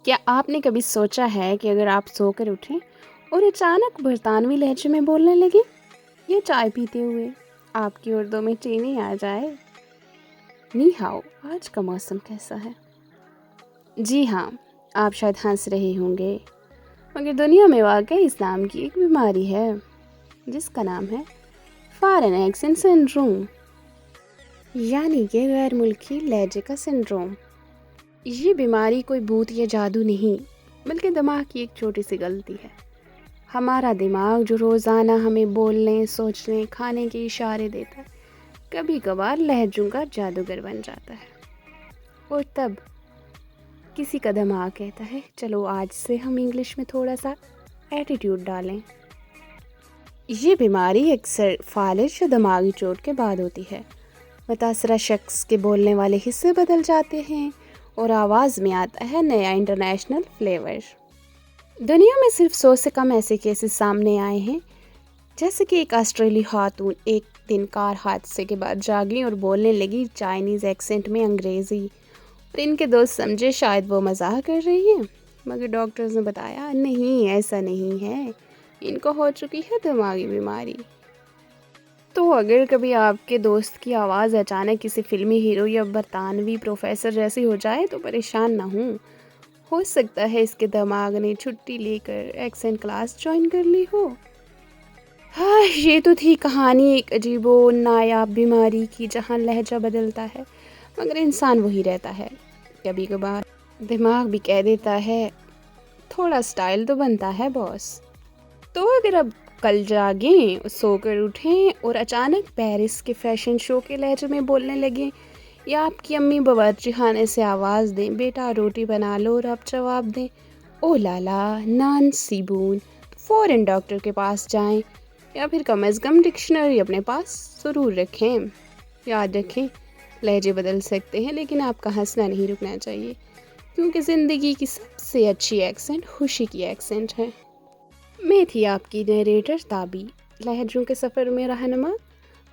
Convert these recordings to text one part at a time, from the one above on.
کیا آپ نے کبھی سوچا ہے کہ اگر آپ سو کر اٹھیں اور اچانک برطانوی لہجے میں بولنے لگیں یا چائے پیتے ہوئے آپ کی اردو میں چینی آ جائے؟ نی ہاؤ، آج کا موسم کیسا ہے؟ جی ہاں، آپ شاید ہنس رہے ہوں گے، مگر دنیا میں واقع اسلام کی ایک بیماری ہے جس کا نام ہے فارن ایکسنٹ سنڈروم، یعنی کہ غیر ملکی لہجے کا سنڈروم۔ یہ بیماری کوئی بھوت یا جادو نہیں، بلکہ دماغ کی ایک چھوٹی سی غلطی ہے۔ ہمارا دماغ جو روزانہ ہمیں بولنے، سوچنے، کھانے کے اشارے دیتا ہے، کبھی کبھار لہجوں کا جادوگر بن جاتا ہے۔ اور تب کسی کا دماغ کہتا ہے چلو آج سے ہم انگلش میں تھوڑا سا ایٹیٹیوڈ ڈالیں۔ یہ بیماری اکثر فالج یا دماغی چوٹ کے بعد ہوتی ہے۔ متاثرہ شخص کے بولنے والے حصے بدل جاتے ہیں اور آواز میں آتا ہے نیا انٹرنیشنل فلیور۔ دنیا میں صرف 100 سے کم ایسے کیسز سامنے آئے ہیں، جیسے کہ ایک آسٹریلی خاتون ایک دن کار حادثے کے بعد جاگی اور بولنے لگی چائنیز ایکسنٹ میں انگریزی، اور ان کے دوست سمجھے شاید وہ مزاح کر رہی ہیں، مگر ڈاکٹرز نے بتایا نہیں، ایسا نہیں ہے، ان کو ہو چکی ہے دماغی بیماری۔ تو اگر کبھی آپ کے دوست کی آواز اچانک کسی فلمی ہیرو یا برطانوی پروفیسر جیسی ہو جائے تو پریشان نہ ہوں، ہو سکتا ہے اس کے دماغ نے چھٹی لے کر ایکسنٹ کلاس جوائن کر لی ہو۔ ہاں، یہ تو تھی کہانی ایک عجیب و نایاب بیماری کی جہاں لہجہ بدلتا ہے مگر انسان وہی رہتا ہے۔ کبھی کبھار دماغ بھی کہہ دیتا ہے تھوڑا سٹائل تو بنتا ہے باس۔ تو اگر اب کل جاگیں، سو کر اٹھیں اور اچانک پیرس کے فیشن شو کے لہجے میں بولنے لگیں، یا آپ کی امی باورچی خانے سے آواز دیں بیٹا روٹی بنا لو اور آپ جواب دیں او لالا نان سیبون، تو فوراً ڈاکٹر کے پاس جائیں، یا پھر کم از کم ڈکشنری اپنے پاس ضرور رکھیں۔ یاد رکھیں، لہجے بدل سکتے ہیں لیکن آپ کا ہنسنا نہیں رکنا چاہیے، کیونکہ زندگی کی سب سے اچھی ایکسنٹ خوشی کی ایکسنٹ ہے۔ میں تھی آپ کی نیریٹر تابی، لہجوں کے سفر میں رہنما،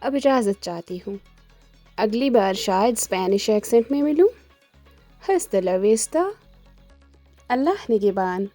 اب اجازت چاہتی ہوں۔ اگلی بار شاید اسپینش ایکسنٹ میں ملوں۔ ہستا لا ویستا، اللہ نگہبان۔